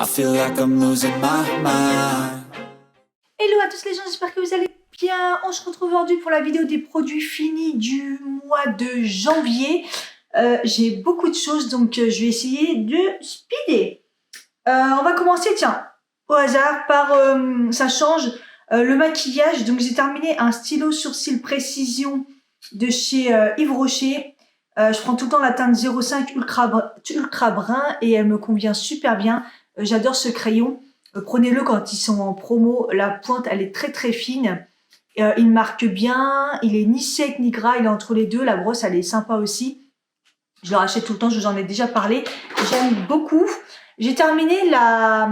I feel like I'm losing my mind. Hello à tous les gens, j'espère que vous allez bien. On se retrouve aujourd'hui pour la vidéo des produits finis du mois de janvier. J'ai beaucoup de choses, donc je vais essayer de speeder. On va commencer, tiens, au hasard, par, ça change, le maquillage. Donc j'ai terminé un stylo sourcil précision de chez Yves Rocher. Je prends tout le temps la teinte 05 ultra brun et elle me convient super bien. J'adore ce crayon. Prenez-le quand ils sont en promo. La pointe, elle est très très fine. Il marque bien. Il est ni sec ni gras. Il est entre les deux. La brosse, elle est sympa aussi. Je le rachète tout le temps. Je vous en ai déjà parlé. J'aime beaucoup. J'ai terminé la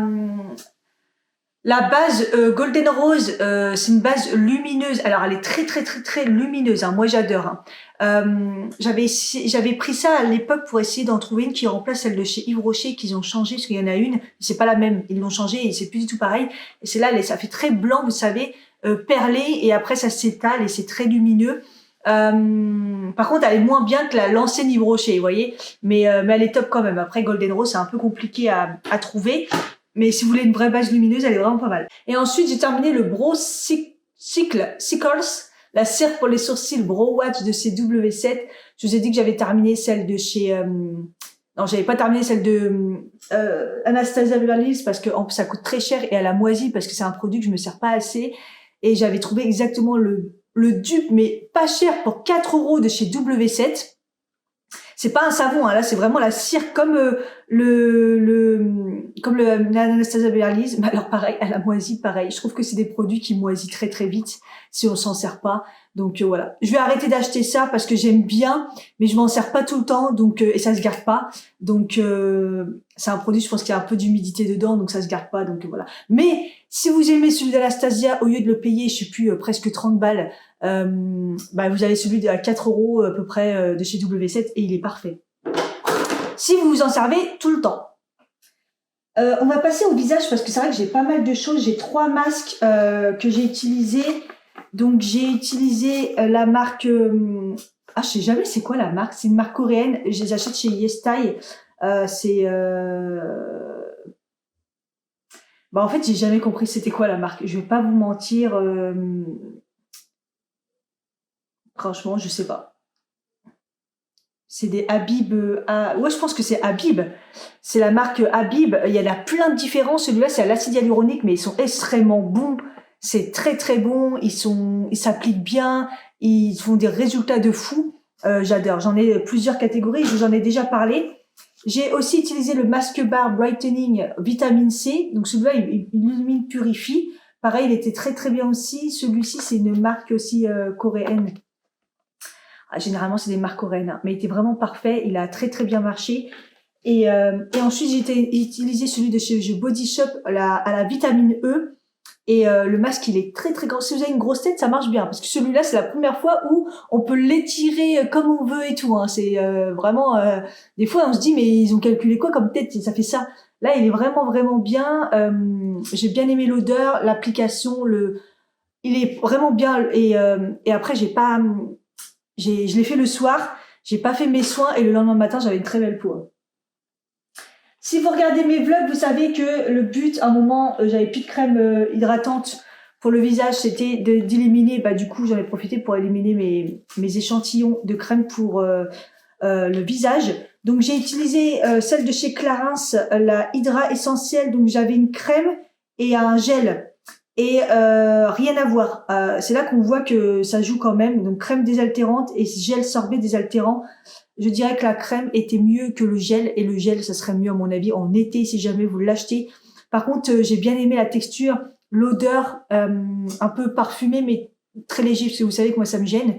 base Golden Rose. C'est une base lumineuse. Alors, elle est très lumineuse. Hein. Moi, j'adore. Hein. J'avais pris ça à l'époque pour essayer d'en trouver une qui remplace celle de chez Yves Rocher qu'ils ont changé parce qu'il y en a une, c'est pas la même, ils l'ont changé et c'est plus du tout pareil. Et c'est là, ça fait très blanc, vous savez, perlé et après ça s'étale et c'est très lumineux. Par contre, elle est moins bien que l'ancienne Yves Rocher, vous voyez, mais elle est top quand même. Après Golden Rose, c'est un peu compliqué à trouver, mais si vous voulez une vraie base lumineuse, elle est vraiment pas mal. Et ensuite, j'ai terminé le Brow Sickles. La cire pour les sourcils Brow Watch de chez W7. Je vous ai dit que j'avais terminé celle de chez... non, j'avais pas terminé celle de Anastasia Beverly Hills parce que en plus ça coûte très cher et elle a moisi parce que c'est un produit que je me sers pas assez. Et j'avais trouvé exactement le dupe, mais pas cher pour 4 € de chez W7. C'est pas un savon, hein, là c'est vraiment la cire comme l'Anastasia Beverly Hills. Mais alors pareil, elle a moisi pareil. Je trouve que c'est des produits qui moisissent très vite si on s'en sert pas. Donc voilà, je vais arrêter d'acheter ça parce que j'aime bien, mais je m'en sers pas tout le temps, donc et ça se garde pas. Donc c'est un produit, je pense qu'il y a un peu d'humidité dedans, donc ça se garde pas. Donc voilà. Mais si vous aimez celui d'Anastasia, au lieu de le payer, je sais plus presque 30 balles, vous avez celui à 4 € à peu près de chez W7 et il est parfait. Si vous vous en servez tout le temps. On va passer au visage parce que c'est vrai que j'ai pas mal de choses. J'ai 3 masques que j'ai utilisés. Donc j'ai utilisé la marque... je sais jamais c'est quoi la marque. C'est une marque coréenne. Je les achète chez YesStyle. En fait, j'ai jamais compris c'était quoi la marque. Je vais pas vous mentir. Franchement, je sais pas. C'est des Habib. Ouais, je pense que c'est Habib. C'est la marque Habib. Il y en a plein de différents. Celui-là, c'est à l'acide hyaluronique, mais ils sont extrêmement bons. C'est très bon. Ils s'appliquent bien. Ils font des résultats de fou. J'adore. J'en ai plusieurs catégories. Je vous en ai déjà parlé. J'ai aussi utilisé le Mask Bar Brightening Vitamine C. Donc celui-là, il illumine, purifie. Pareil, il était très bien aussi. Celui-ci, c'est une marque aussi coréenne. Généralement, c'est des marques coréennes, hein, mais il était vraiment parfait. Il a très bien marché. Et ensuite, j'ai utilisé celui de chez Body Shop à la vitamine E. Et le masque, il est très grand. Si vous avez une grosse tête, ça marche bien. Parce que celui-là, c'est la première fois où on peut l'étirer comme on veut et tout. Hein. C'est vraiment... des fois, on se dit, mais ils ont calculé quoi comme tête? Ça fait ça. Là, il est vraiment bien. J'ai bien aimé l'odeur, l'application. Il est vraiment bien. Et après, je l'ai fait le soir. J'ai pas fait mes soins. Et le lendemain matin, j'avais une très belle peau. Hein. Si vous regardez mes vlogs, vous savez que le but, à un moment, j'avais plus de crème hydratante pour le visage, c'était d'éliminer, du coup, j'en ai profité pour éliminer mes échantillons de crème pour le visage. Donc, j'ai utilisé celle de chez Clarins, la Hydra Essentielle. Donc, j'avais une crème et un gel. Et rien à voir. C'est là qu'on voit que ça joue quand même. Donc, crème désaltérante et gel sorbet désaltérant. Je dirais que la crème était mieux que le gel. Et le gel, ça serait mieux à mon avis en été si jamais vous l'achetez. Par contre, j'ai bien aimé la texture, l'odeur un peu parfumée mais très léger parce que vous savez que moi ça me gêne.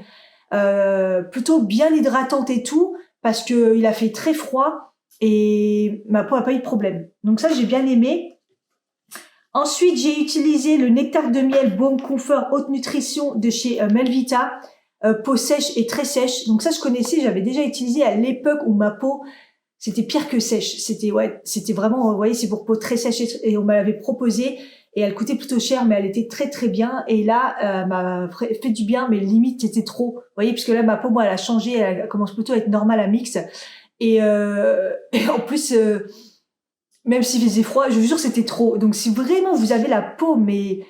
Plutôt bien hydratante et tout parce que il a fait très froid et ma peau a pas eu de problème. Donc ça, j'ai bien aimé. Ensuite, j'ai utilisé le nectar de miel Baume Confort Haute Nutrition de chez Melvita. Peau sèche et très sèche. Donc ça, je connaissais, j'avais déjà utilisé à l'époque où ma peau, c'était pire que sèche. C'était vraiment, vous voyez, c'est pour peau très sèche et on me l'avait proposé et elle coûtait plutôt cher, mais elle était très bien. Et là, m'a fait du bien, mais limite, c'était trop. Vous voyez, puisque là, ma peau, moi, elle a changé, elle commence plutôt à être normale à mix. Et en plus, Même s'il faisait froid, je vous jure, c'était trop. Donc, si vraiment vous avez la peau, mais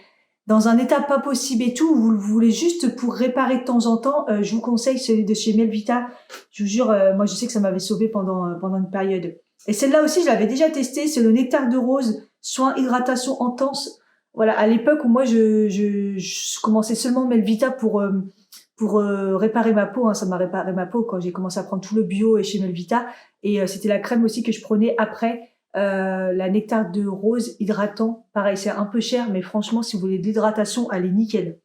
dans un état pas possible et tout, vous le voulez juste pour réparer de temps en temps, je vous conseille celui de chez Melvita. Je vous jure, moi, je sais que ça m'avait sauvé pendant une période. Et celle-là aussi, je l'avais déjà testée. C'est le nectar de rose, soin hydratation intense. Voilà, à l'époque où moi, je commençais seulement Melvita pour réparer ma peau. Hein. Ça m'a réparé ma peau quand j'ai commencé à prendre tout le bio et chez Melvita. Et c'était la crème aussi que je prenais après. La nectar de rose hydratant, pareil, c'est un peu cher, mais franchement, si vous voulez de l'hydratation, elle est nickel.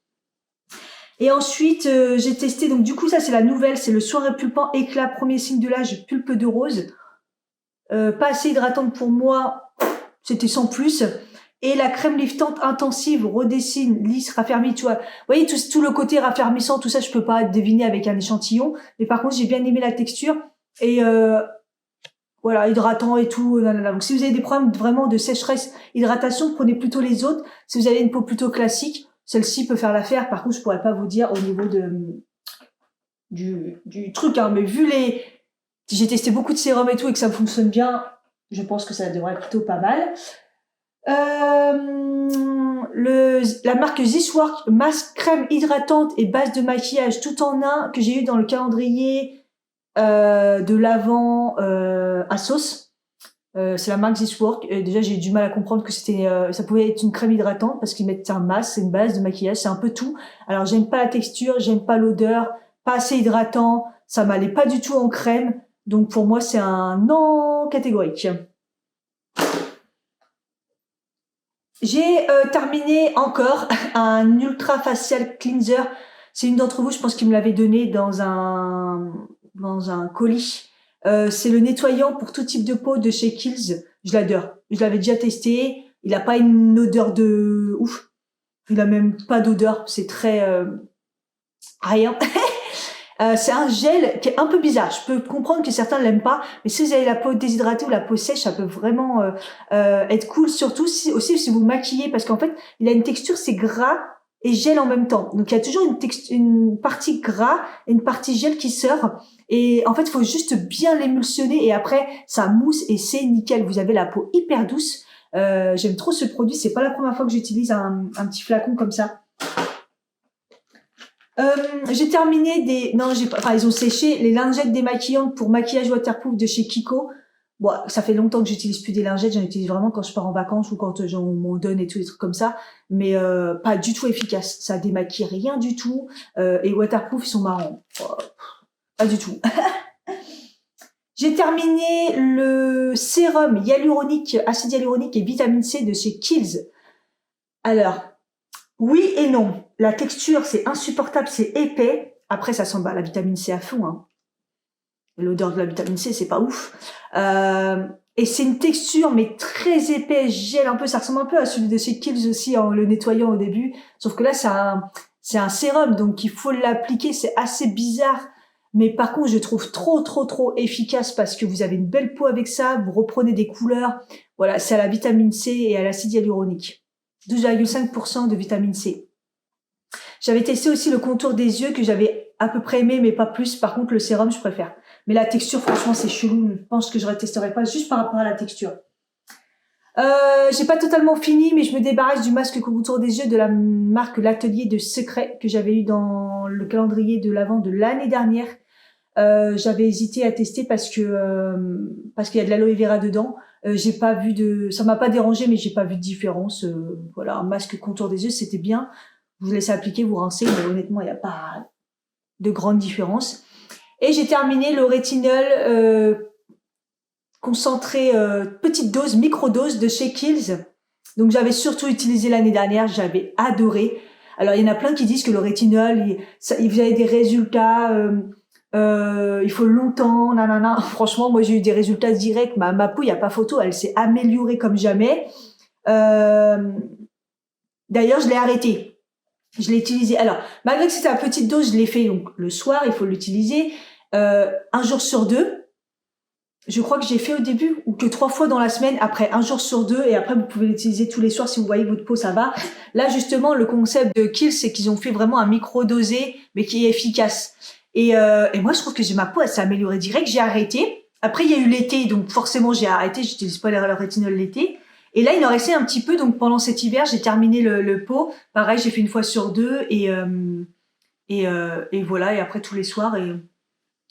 Et ensuite, j'ai testé, donc du coup, ça c'est la nouvelle, c'est le soin répulpant éclat, premier signe de l'âge, pulpe de rose. Pas assez hydratante pour moi, c'était sans plus. Et la crème liftante intensive, redessine, lisse, raffermit, tu vois. Vous voyez, tout le côté raffermissant, tout ça, je peux pas deviner avec un échantillon. Mais par contre, j'ai bien aimé la texture. Et voilà, hydratant et tout. Nanana. Donc, si vous avez des problèmes vraiment de sécheresse, hydratation, prenez plutôt les autres. Si vous avez une peau plutôt classique, celle-ci peut faire l'affaire. Par contre, je pourrais pas vous dire au niveau du truc, hein. Mais vu j'ai testé beaucoup de sérums et tout et que ça fonctionne bien, je pense que ça devrait être plutôt pas mal. La marque This Work, masque, crème hydratante et base de maquillage tout en un que j'ai eu dans le calendrier de l'Avent à sauce. C'est la marque This Work. Déjà, j'ai eu du mal à comprendre que ça pouvait être une crème hydratante parce qu'ils mettent un masque, c'est une base de maquillage, c'est un peu tout. Alors, j'aime pas la texture, j'aime pas l'odeur, pas assez hydratant, ça m'allait pas du tout en crème. Donc, pour moi, c'est un non catégorique. J'ai terminé encore un Ultra Facial Cleanser. C'est une d'entre vous, je pense, qui me l'avait donné dans un colis. C'est le nettoyant pour tout type de peau de chez Kiehl's. Je l'adore. Je l'avais déjà testé. Il a pas une odeur de ouf. Il a même pas d'odeur. C'est très rien. C'est un gel qui est un peu bizarre. Je peux comprendre que certains l'aiment pas, mais si vous avez la peau déshydratée ou la peau sèche, ça peut vraiment être cool. Surtout si vous maquillez, parce qu'en fait, il a une texture, c'est gras et gel en même temps. Donc il y a toujours une partie gras et une partie gel qui sort. Et en fait, il faut juste bien l'émulsionner et après, ça mousse et c'est nickel. Vous avez la peau hyper douce. J'aime trop ce produit. C'est pas la première fois que j'utilise un petit flacon comme ça. J'ai terminé ils ont séché les lingettes démaquillantes pour maquillage waterproof de chez Kiko. Bon, ça fait longtemps que j'utilise plus des lingettes, j'en utilise vraiment quand je pars en vacances ou quand on m'en donne et tout, des trucs comme ça, mais pas du tout efficace. Ça démaquille rien du tout, et waterproof, ils sont marrants. Pas du tout. J'ai terminé le sérum hyaluronique, acide hyaluronique et vitamine C de chez Kiehl's. Alors, oui et non. La texture, c'est insupportable, c'est épais. Après, ça sent la vitamine C à fond. Hein. L'odeur de la vitamine C, c'est pas ouf. Et c'est une texture, mais très épais, gel un peu. Ça ressemble un peu à celui de chez Kiehl's aussi, en le nettoyant au début. Sauf que là, c'est un sérum, donc il faut l'appliquer. C'est assez bizarre. Mais par contre, je trouve trop efficace parce que vous avez une belle peau avec ça. Vous reprenez des couleurs. Voilà, c'est à la vitamine C et à l'acide hyaluronique. 12,5% de vitamine C. J'avais testé aussi le contour des yeux que j'avais à peu près aimé, mais pas plus. Par contre, le sérum, je préfère. Mais la texture, franchement, c'est chelou. Je pense que je ne retesterai pas juste par rapport à la texture. J'ai pas totalement fini, mais je me débarrasse du masque contour des yeux de la marque L'Atelier de Secret que j'avais eu dans le calendrier de l'Avent de l'année dernière. J'avais hésité à tester parce qu'il y a de l'aloe vera dedans. Ça m'a pas dérangé, mais j'ai pas vu de différence. Voilà, un masque contour des yeux, c'était bien. Vous laissez appliquer, vous rincez, mais honnêtement, il n'y a pas de grande différence. Et j'ai terminé le rétinol concentré, petite dose, microdose de chez Kiehl's. Donc j'avais surtout utilisé l'année dernière, j'avais adoré. Alors il y en a plein qui disent que le rétinol, vous avez des résultats, il faut longtemps, nanana. Franchement, moi j'ai eu des résultats directs. Ma peau, il n'y a pas photo, elle s'est améliorée comme jamais. D'ailleurs, je l'ai arrêté. Je l'ai utilisé. Alors, malgré que c'était à petite dose, je l'ai fait donc le soir, il faut l'utiliser un jour sur deux. Je crois que j'ai fait au début ou que 3 fois dans la semaine, après un jour sur deux, et après vous pouvez l'utiliser tous les soirs si vous voyez que votre peau ça va. Là justement, le concept de Kiehl's, c'est qu'ils ont fait vraiment un micro-dosé, mais qui est efficace. Et moi je trouve que ma peau elle s'est améliorée direct. J'ai arrêté. Après, il y a eu l'été, donc forcément, j'ai arrêté. J'utilise pas le rétinol l'été. Et là, il en restait un petit peu. Donc, pendant cet hiver, j'ai terminé le pot. Pareil, j'ai fait une fois sur deux. Et voilà. Et après, tous les soirs. Et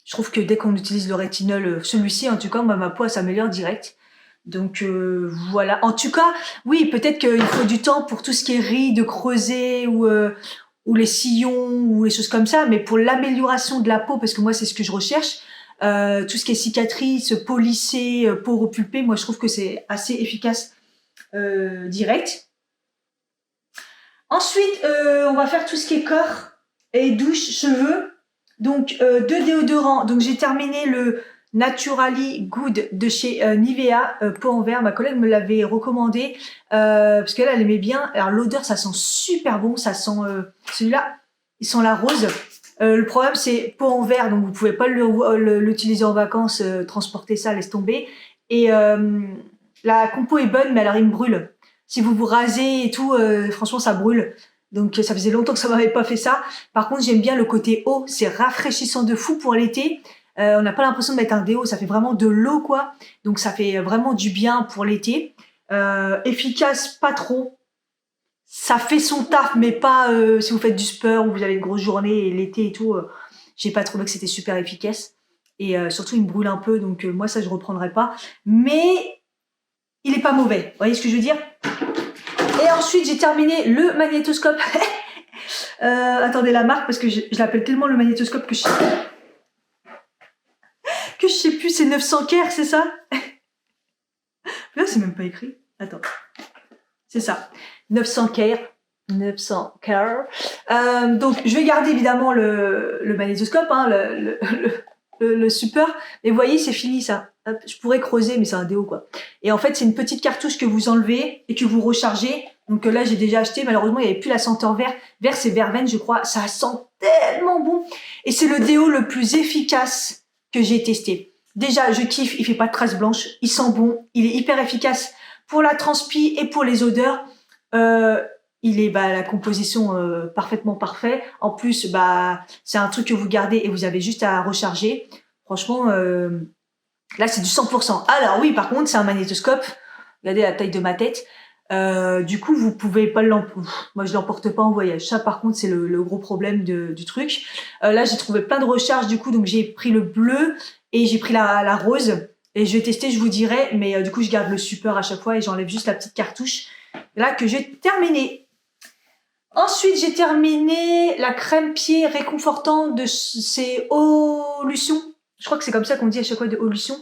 je trouve que dès qu'on utilise le rétinol, celui-ci, en tout cas, moi, ma peau, elle s'améliore direct. Donc, voilà. En tout cas, oui, peut-être qu'il faut du temps pour tout ce qui est rides, creusées ou les sillons ou les choses comme ça. Mais pour l'amélioration de la peau, parce que moi, c'est ce que je recherche, tout ce qui est cicatrices, polissées, peau repulpée, moi, je trouve que c'est assez efficace direct. Ensuite, on va faire tout ce qui est corps et douche, cheveux. Donc, deux déodorants. Donc, j'ai terminé le Naturally Good de chez Nivea, peau en verre. Ma collègue me l'avait recommandé parce qu'elle elle aimait bien. Alors, l'odeur, ça sent super bon. Ça sent celui-là, il sent la rose. Le problème, c'est peau en verre, donc vous pouvez pas l'utiliser en vacances, transporter ça, laisse tomber. Et la compo est bonne, mais alors il me brûle. Si vous vous rasez et tout, franchement, ça brûle. Donc ça faisait longtemps que ça m'avait pas fait ça. Par contre, j'aime bien le côté eau, c'est rafraîchissant de fou pour l'été. On n'a pas l'impression de mettre un déo, ça fait vraiment de l'eau quoi. Donc ça fait vraiment du bien pour l'été. Efficace, pas trop. Ça fait son taf, mais pas si vous faites du sport ou vous avez une grosse journée et l'été et tout. J'ai pas trouvé que c'était super efficace. Et surtout, il me brûle un peu, donc moi ça je reprendrai pas. Mais il est pas mauvais. Vous voyez ce que je veux dire? Et ensuite, j'ai terminé le magnétoscope. Attendez la marque parce que je l'appelle tellement le magnétoscope que je sais plus. C'est 900 Care, c'est ça? Là, c'est même pas écrit. Attends. C'est ça. 900 Care. 900 Care. Donc, je vais garder évidemment le magnétoscope, hein, le super. Mais vous voyez, c'est fini ça. Hop, je pourrais creuser, mais c'est un déo quoi. Et en fait, c'est une petite cartouche que vous enlevez et que vous rechargez. Donc là, j'ai déjà acheté. Malheureusement, il n'y avait plus la senteur vert. Vert, c'est verveine, je crois. Ça sent tellement bon. Et c'est le déo le plus efficace que j'ai testé. Déjà, je kiffe. Il fait pas de traces blanches. Il sent bon. Il est hyper efficace pour la transpi et pour les odeurs. Il est la composition parfaitement parfait. En plus, c'est un truc que vous gardez et vous avez juste à recharger. Franchement, là, c'est du 100%. Alors oui, par contre, c'est un magnétoscope. Regardez la taille de ma tête. Du coup, vous pouvez pas l'emporter. Moi, je l'emporte pas en voyage. Ça, par contre, c'est le gros problème du truc. Là, j'ai trouvé plein de recharges, du coup, donc j'ai pris le bleu et j'ai pris la rose. Et je vais tester, je vous dirai. Mais du coup, je garde le super à chaque fois et j'enlève juste la petite cartouche. Là, que j'ai terminé. Ensuite, j'ai terminé la crème pied réconfortant de chez Olution. Je crois que c'est comme ça qu'on dit à chaque fois de Olution.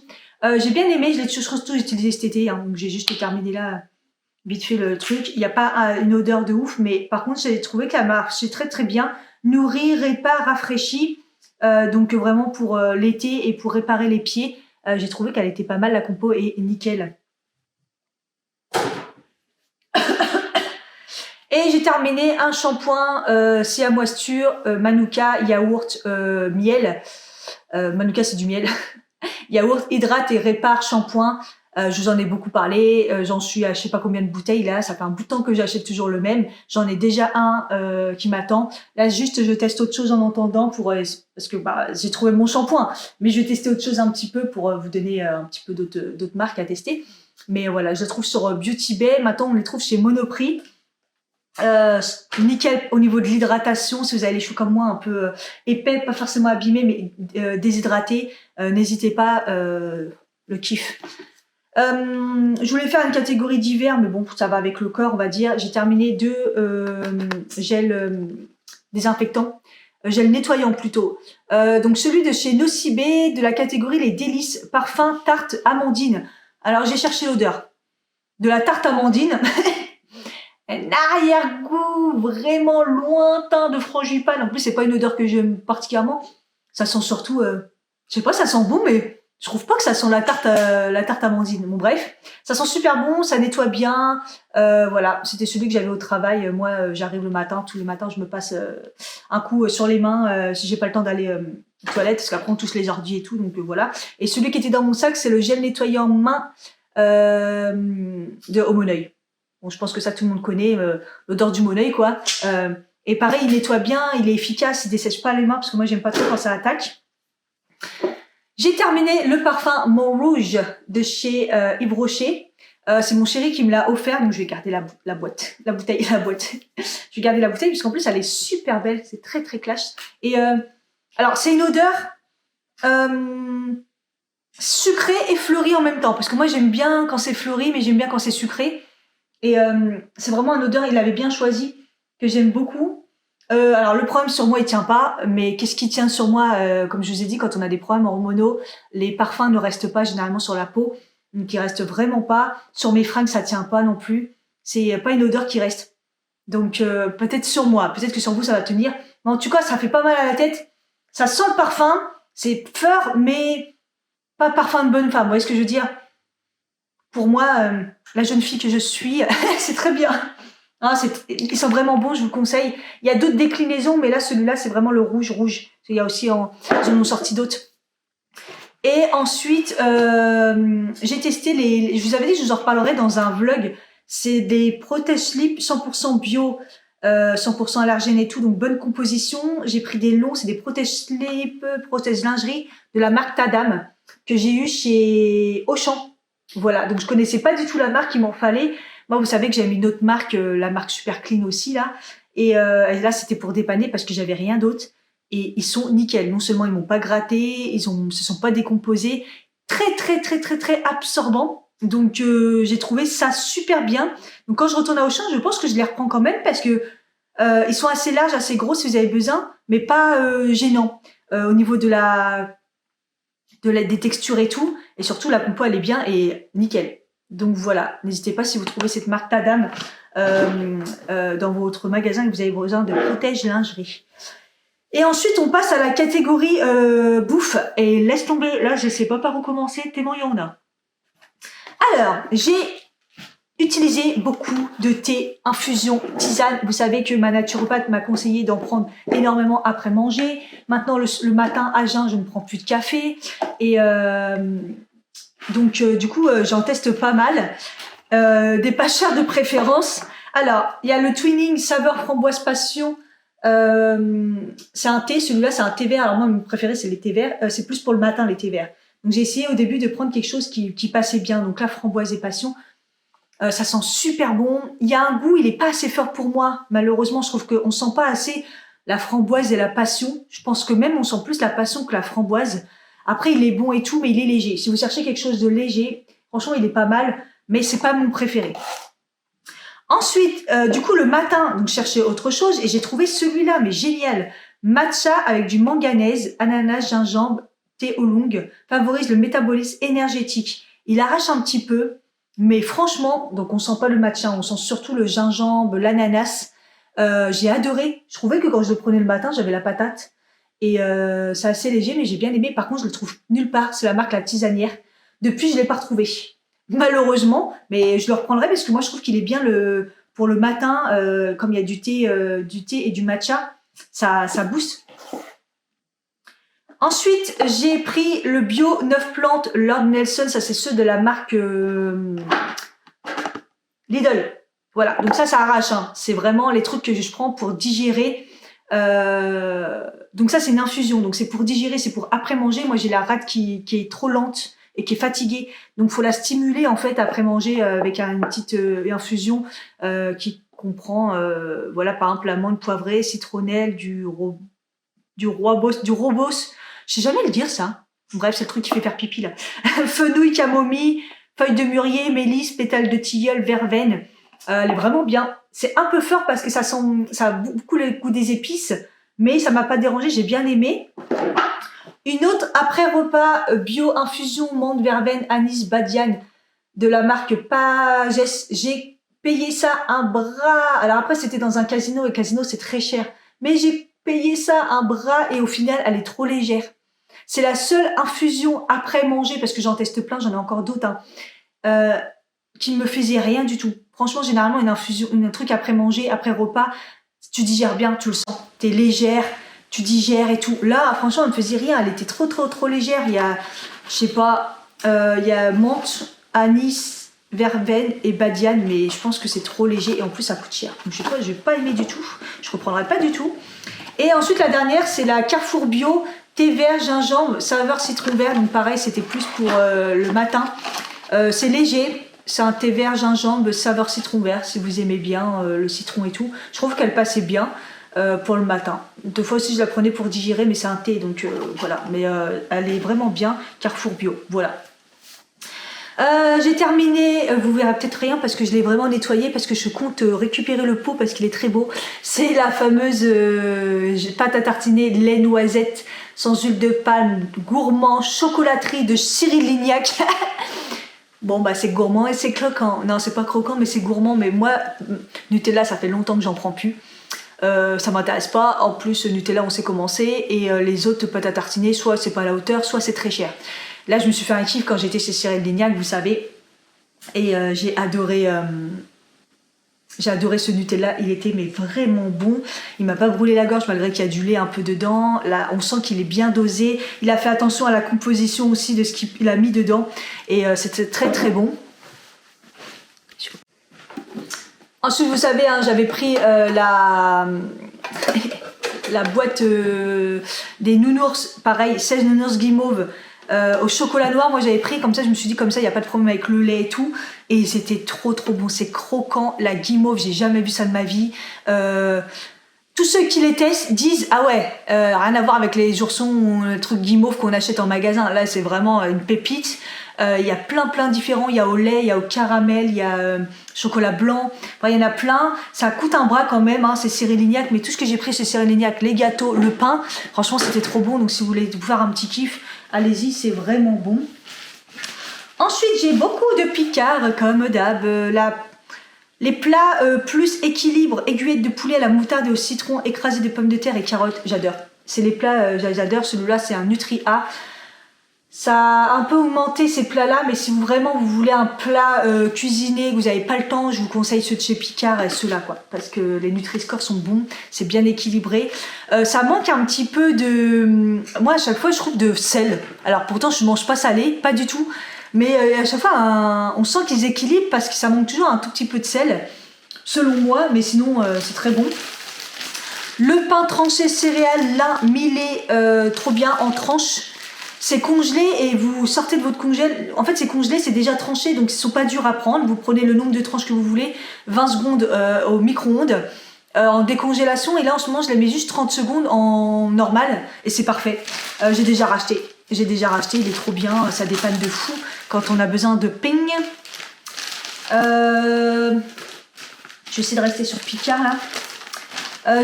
J'ai bien aimé, je l'ai surtout utilisé cet été, hein, donc j'ai juste terminé là, vite fait le truc. Il n'y a pas une odeur de ouf, mais par contre, j'ai trouvé qu'elle marchait très très bien. Nourrit, répare, rafraîchit. Donc vraiment pour l'été et pour réparer les pieds, j'ai trouvé qu'elle était pas mal, la compo est nickel. Et j'ai terminé un shampoing c'est à moisture, Manuka, yaourt, miel. Manuka, c'est du miel. Yaourt, hydrate et répare shampoing. Je vous en ai beaucoup parlé. J'en suis à je sais pas combien de bouteilles là. Ça fait un bout de temps que j'achète toujours le même. J'en ai déjà un qui m'attend. Là, juste, je teste autre chose en attendant parce que j'ai trouvé mon shampoing. Mais je vais tester autre chose un petit peu pour vous donner un petit peu d'autres marques à tester. Mais voilà, je les trouve sur Beauty Bay. Maintenant, on les trouve chez Monoprix. Nickel au niveau de l'hydratation. Si vous avez les cheveux comme moi un peu épais, pas forcément abîmés mais déshydratés, n'hésitez pas, le kiff. Je voulais faire une catégorie d'hiver mais bon ça va avec le corps on va dire. J'ai terminé deux gels désinfectants, gel nettoyant plutôt, donc celui de chez Nocibé de la catégorie les délices parfum tarte amandine. Alors j'ai cherché l'odeur de la tarte amandine. Un arrière-goût vraiment lointain de frangipane. En plus, c'est pas une odeur que j'aime particulièrement. Ça sent surtout, je sais pas, ça sent bon, mais je trouve pas que ça sent la tarte amandine. Bon, bref, ça sent super bon, ça nettoie bien. Voilà, c'était celui que j'avais au travail. Moi, j'arrive le matin, tous les matins, je me passe un coup sur les mains si j'ai pas le temps d'aller aux toilettes, parce qu'après on touche les ordi et tout, donc voilà. Et celui qui était dans mon sac, c'est le gel nettoyant main de Homoneuil. Bon, je pense que ça, tout le monde connaît, l'odeur du Moneuil, quoi. Et pareil, il nettoie bien, il est efficace, il dessèche pas les mains, parce que moi, j'aime pas trop quand ça attaque. J'ai terminé le parfum Montrouge de chez Yves Rocher. C'est mon chéri qui me l'a offert, donc je vais garder la boîte, la bouteille, la boîte. Je vais garder la bouteille puisqu'en plus elle est super belle, c'est très très classe. Et alors c'est une odeur sucrée et fleurie en même temps, parce que moi j'aime bien quand c'est fleuri, mais j'aime bien quand c'est sucré. Et c'est vraiment une odeur, il avait bien choisi, que j'aime beaucoup. Alors le problème sur moi il tient pas, mais qu'est-ce qui tient sur moi, comme je vous ai dit, quand on a des problèmes hormonaux, les parfums ne restent pas généralement sur la peau. Donc il reste vraiment pas. Sur mes fringues, ça tient pas non plus. C'est pas une odeur qui reste. Donc peut-être sur moi, peut-être que sur vous ça va tenir. Mais en tout cas, ça fait pas mal à la tête. Ça sent le parfum, c'est fort, mais pas parfum de bonne femme. Vous voyez ce que je veux dire? Pour moi, la jeune fille que je suis, c'est très bien. Hein, ils sont vraiment bons, je vous le conseille. Il y a d'autres déclinaisons, mais là, celui-là, c'est vraiment le rouge. Il y a aussi, ils en ont sorti d'autres. Et ensuite, j'ai testé je vous avais dit que je vous en reparlerai dans un vlog. C'est des protège-slip 100% bio, 100% allergènes et tout, donc bonne composition. J'ai pris des longs, c'est des protège-slip, protège-lingerie de la marque Tadam que j'ai eu chez Auchan. Voilà, donc je connaissais pas du tout la marque, il m'en fallait. Moi, vous savez que j'aime une autre marque, la marque Super Clean aussi là. Et là, c'était pour dépanner parce que j'avais rien d'autre. Et ils sont nickel. Non seulement ils m'ont pas gratté, se sont pas décomposés, très très très très très absorbants. Donc j'ai trouvé ça super bien. Donc quand je retourne à Auchan, je pense que je les reprends quand même parce que ils sont assez larges, assez gros si vous avez besoin, mais pas gênants au niveau des textures et tout. Et surtout la compo elle est bien et nickel. Donc voilà, n'hésitez pas si vous trouvez cette marque Tadam dans votre magasin et que vous avez besoin de protège lingerie. Et ensuite, on passe à la catégorie bouffe. Et laisse tomber, là, je sais pas par où commencer, tellement il y en a. Alors, j'ai utilisé beaucoup de thé, infusion, tisane. Vous savez que ma naturopathe m'a conseillé d'en prendre énormément après manger. Maintenant, le matin, à jeun, je ne prends plus de café. Et donc, du coup, j'en teste pas mal. Des pas chers de préférence. Alors, il y a le Twinning Saveur Framboise Passion. C'est un thé, celui-là c'est un thé vert. Alors moi mon préféré c'est les thés verts, c'est plus pour le matin les thés verts. Donc j'ai essayé au début de prendre quelque chose qui passait bien. Donc là framboise et passion, ça sent super bon. Il y a un goût, il est pas assez fort pour moi. Malheureusement je trouve qu'on sent pas assez la framboise et la passion. Je pense que même on sent plus la passion que la framboise. Après il est bon et tout, mais il est léger. Si vous cherchez quelque chose de léger, franchement il est pas mal, mais c'est pas mon préféré. Ensuite, du coup, le matin, donc je cherchais autre chose et j'ai trouvé celui-là, mais génial. Matcha avec du manganèse, ananas, gingembre, thé oolong, favorise le métabolisme énergétique. Il arrache un petit peu, mais franchement, donc on sent pas le matcha, on sent surtout le gingembre, l'ananas. J'ai adoré. Je trouvais que quand je le prenais le matin, j'avais la patate. Et c'est assez léger, mais j'ai bien aimé. Par contre, je le trouve nulle part. C'est la marque La Tisanière. Depuis, je l'ai pas retrouvé. Malheureusement, mais je le reprendrai parce que moi je trouve qu'il est bien pour le matin, comme il y a du thé et du matcha, ça booste. Ensuite, j'ai pris le bio 9 plantes Lord Nelson, ça c'est ceux de la marque Lidl. Voilà, donc ça arrache, hein. C'est vraiment les trucs que je prends pour digérer. Donc ça c'est une infusion, donc c'est pour digérer, c'est pour après manger. Moi j'ai la rate qui est trop lente et qui est fatiguée, donc faut la stimuler en fait après manger avec une petite infusion qui comprend voilà par exemple l'amande poivrée, citronnelle, du rooibos, je sais jamais le dire ça. Bref, c'est le truc qui fait faire pipi là. Fenouil, camomille, feuilles de mûrier, mélisse, pétales de tilleul, verveine. Elle est vraiment bien. C'est un peu fort parce que ça a beaucoup le goût des épices, mais ça m'a pas dérangé, j'ai bien aimé. Une autre après-repas bio infusion menthe, verveine, anis, badiane de la marque Pages. J'ai payé ça un bras. Alors après, c'était dans un casino et casino, c'est très cher. Mais j'ai payé ça un bras et au final, elle est trop légère. C'est la seule infusion après manger, parce que j'en teste plein, j'en ai encore d'autres, hein, qui ne me faisait rien du tout. Franchement, généralement, une infusion, un truc après manger, après repas, tu digères bien, tu le sens. T'es légère, tu digères et tout. Là, franchement, elle me faisait rien. Elle était trop légère. Il y a, je sais pas, il y a menthe, anis, verveine et badiane, mais je pense que c'est trop léger et en plus ça coûte cher. Donc je vais pas aimer du tout. Je reprendrai pas du tout. Et ensuite la dernière, c'est la Carrefour Bio thé vert, gingembre, saveur citron vert. Donc pareil, c'était plus pour le matin. C'est léger. C'est un thé vert, gingembre, saveur citron vert, si vous aimez bien le citron et tout. Je trouve qu'elle passait bien pour le matin. Deux fois aussi, je la prenais pour digérer, mais c'est un thé, donc voilà. Mais elle est vraiment bien. Carrefour Bio, voilà. J'ai terminé, vous verrez peut-être rien parce que je l'ai vraiment nettoyé, parce que je compte récupérer le pot parce qu'il est très beau. C'est la fameuse pâte à tartiner lait noisette sans huile de palme, gourmand, chocolaterie de Cyril Lignac. Bon bah c'est gourmand et c'est croquant. Non, c'est pas croquant mais c'est gourmand. Mais moi, Nutella, ça fait longtemps que j'en prends plus. Ça m'intéresse pas. En plus, Nutella, on sait comment c'est. Et les autres pâtes à tartiner, soit c'est pas à la hauteur, soit c'est très cher. Là, je me suis fait un kiff quand j'étais chez Cyril Lignac, vous savez. Et j'ai adoré ce Nutella. Il était mais vraiment bon. Il m'a pas brûlé la gorge malgré qu'il y a du lait un peu dedans. Là, on sent qu'il est bien dosé. Il a fait attention à la composition aussi de ce qu'il a mis dedans. Et c'était très très bon. Ensuite, vous savez, hein, j'avais pris la boîte des nounours. Pareil, 16 nounours guimauve. Au chocolat noir, moi j'avais pris comme ça, je me suis dit comme ça il n'y a pas de problème avec le lait et tout, et c'était trop bon, c'est croquant, la guimauve, j'ai jamais vu ça de ma vie. Tous ceux qui les testent disent ah ouais, rien à voir avec les oursons, le truc guimauve qu'on achète en magasin, là c'est vraiment une pépite. Il y a plein différents, il y a au lait, il y a au caramel, il y a chocolat blanc, enfin, il y en a plein, ça coûte un bras quand même, hein, c'est Cyril Lignac, mais tout ce que j'ai pris chez Cyril Lignac, les gâteaux, le pain, franchement c'était trop bon, donc si vous voulez vous faire un petit kiff, allez-y, c'est vraiment bon. Ensuite, j'ai beaucoup de Picard, comme d'hab. Les plats plus équilibre, aiguillettes de poulet à la moutarde et au citron, écrasé de pommes de terre et carottes, j'adore. C'est les plats, j'adore. Celui-là, c'est un Nutri-A. Ça a un peu augmenté ces plats-là, mais si vraiment vous voulez un plat cuisiné, que vous n'avez pas le temps, je vous conseille ceux de chez Picard et ceux-là, quoi. Parce que les Nutri-Score sont bons, c'est bien équilibré. Ça manque un petit peu de... Moi, à chaque fois, je trouve de sel. Alors pourtant, je ne mange pas salé, pas du tout. Mais à chaque fois, on sent qu'ils équilibrent parce que ça manque toujours un tout petit peu de sel, selon moi, mais sinon, c'est très bon. Le pain tranché céréales, lin, millé, trop bien, en tranches. C'est congelé et vous sortez de votre congèle. En fait, c'est congelé, c'est déjà tranché, donc ils ne sont pas durs à prendre. Vous prenez le nombre de tranches que vous voulez, 20 secondes au micro-ondes, en décongélation. Et là, en ce moment, je les mets juste 30 secondes en normal et c'est parfait. J'ai déjà racheté, il est trop bien, ça dépanne de fou quand on a besoin de ping. Je vais essayer de rester sur Picard là.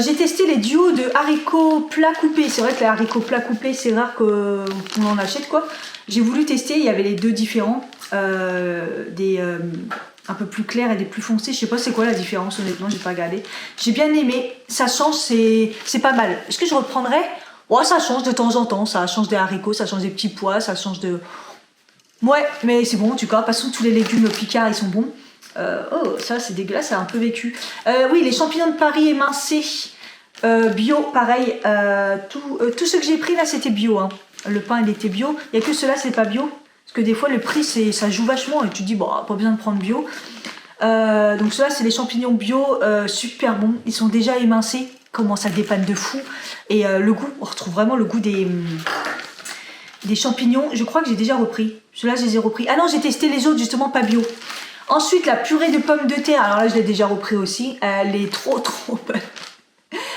J'ai testé les duos de haricots plats coupés. C'est vrai que les haricots plats coupés, c'est rare qu'on en achète quoi. J'ai voulu tester, il y avait les deux différents, des un peu plus clairs et des plus foncés. Je sais pas c'est quoi la différence honnêtement, j'ai pas regardé. J'ai bien aimé, ça change, c'est pas mal. Est-ce que je reprendrais? Ouais, ça change de temps en temps, ça change des haricots, ça change des petits pois, ça change de... Ouais, mais c'est bon en tout cas, de toute façon tous les légumes Picard ils sont bons. Oh, ça c'est dégueulasse, ça a un peu vécu. Oui, les champignons de Paris émincés, bio, pareil. Tout ce que j'ai pris là c'était bio. Hein. Le pain il était bio. Il n'y a que ceux-là c'est pas bio. Parce que des fois le prix ça joue vachement et tu te dis bon, pas besoin de prendre bio. Donc ceux-là c'est les champignons bio, super bons. Ils sont déjà émincés. Comment ça dépanne de fou. Et le goût, on retrouve vraiment le goût des champignons. Je crois que j'ai déjà repris. Ceux-là je les ai repris. Ah non, j'ai testé les autres justement pas bio. Ensuite, la purée de pommes de terre. Alors là, je l'ai déjà repris aussi. Elle est trop bonne.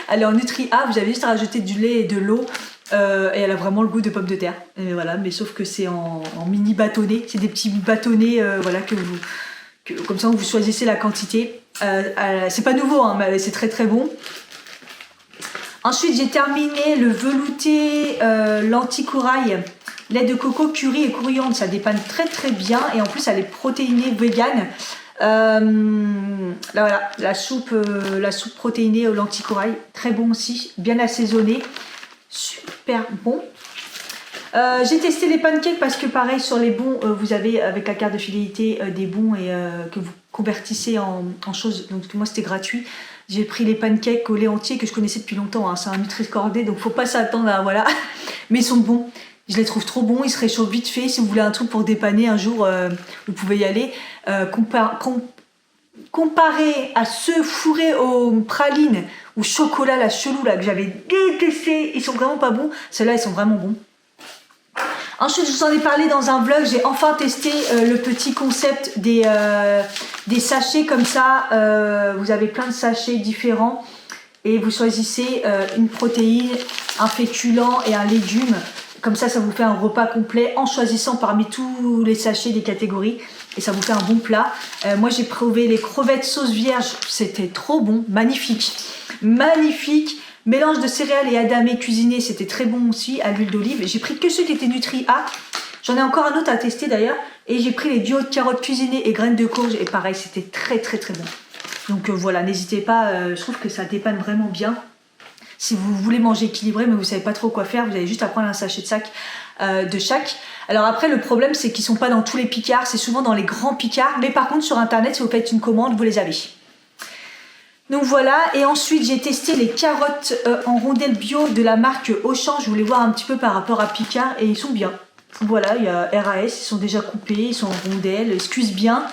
Elle est en Nutri-A. Vous avez juste à rajouter du lait et de l'eau. Et elle a vraiment le goût de pommes de terre. Et voilà, mais sauf que c'est en mini bâtonnets. C'est des petits bâtonnets voilà, comme ça, vous choisissez la quantité. C'est pas nouveau, hein, mais c'est très bon. Ensuite, j'ai terminé le velouté lentilles-corail. Lait de coco, curry et coriandre, ça dépanne très bien. Et en plus, elle est protéinée vegan. Là, voilà, la soupe protéinée aux lentilles corail, très bon aussi, bien assaisonné, super bon. J'ai testé les pancakes parce que pareil, sur les bons, vous avez avec la carte de fidélité des bons et que vous convertissez en choses. Donc moi, c'était gratuit. J'ai pris les pancakes au lait entier que je connaissais depuis longtemps. Hein. C'est un Nutri-Score, donc faut pas s'attendre à... Voilà. Mais ils sont bons. Je les trouve trop bons, ils se réchauffent vite fait. Si vous voulez un truc pour dépanner un jour, vous pouvez y aller. comparé à ceux fourrés aux pralines ou chocolat là chelou là que j'avais détesté, ils sont vraiment pas bons. Ceux-là, ils sont vraiment bons. Ensuite, je vous en ai parlé dans un vlog, j'ai enfin testé le petit concept des sachets comme ça. Vous avez plein de sachets différents et vous choisissez une protéine, un féculent et un légume. Comme ça vous fait un repas complet en choisissant parmi tous les sachets des catégories et ça vous fait un bon plat. Moi, j'ai prouvé les crevettes sauce vierge, c'était trop bon, magnifique, magnifique. Mélange de céréales et adamé cuisiné, c'était très bon aussi à l'huile d'olive. J'ai pris que ceux qui étaient Nutri-A. J'en ai encore un autre à tester d'ailleurs. Et j'ai pris les duos de carottes cuisinées et graines de courge. Et pareil, c'était très très très bon. Donc voilà, n'hésitez pas. Je trouve que ça dépanne vraiment bien. Si vous voulez manger équilibré mais vous savez pas trop quoi faire, vous allez juste à prendre un sachet de chaque. Alors après, le problème, c'est qu'ils sont pas dans tous les picards. C'est souvent dans les grands picards. Mais par contre, sur Internet, si vous faites une commande, vous les avez. Donc voilà, et ensuite j'ai testé les carottes en rondelles bio de la marque Auchan. Je voulais voir un petit peu par rapport à Picard et ils sont bien. Voilà, il y a RAS, ils sont déjà coupés, ils sont en rondelles, ils se cuisent bien.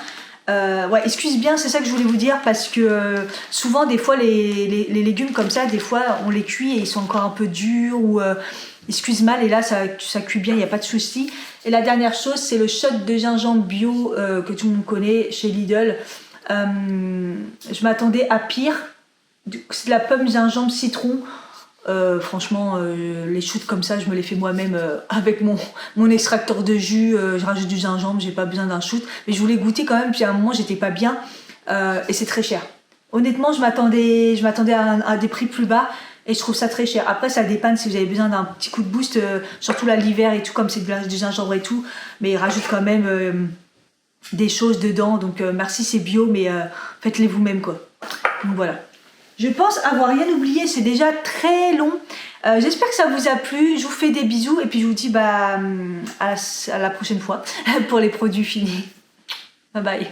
Ouais, ils se cuisent bien, c'est ça que je voulais vous dire parce que souvent des fois les légumes comme ça, des fois on les cuit et ils sont encore un peu durs ou ils se cuisent mal et là ça cuit bien, il n'y a pas de souci. Et la dernière chose, c'est le shot de gingembre bio que tout le monde connaît chez Lidl. Je m'attendais à pire. C'est de la pomme, gingembre, citron. Franchement, les shoots comme ça, je me les fais moi-même avec mon extracteur de jus. Je rajoute du gingembre, j'ai pas besoin d'un shoot. Mais je voulais goûter quand même, puis à un moment, j'étais pas bien. Et c'est très cher. Honnêtement, je m'attendais à des prix plus bas. Et je trouve ça très cher. Après, ça dépanne si vous avez besoin d'un petit coup de boost, surtout là l'hiver et tout, comme c'est du gingembre et tout. Mais ils rajoutent quand même des choses dedans, donc merci, c'est bio, mais faites-les vous-même quoi. Donc voilà, je pense avoir rien oublié, c'est déjà très long. J'espère que ça vous a plu, je vous fais des bisous et puis je vous dis à la prochaine fois pour les produits finis. Bye bye.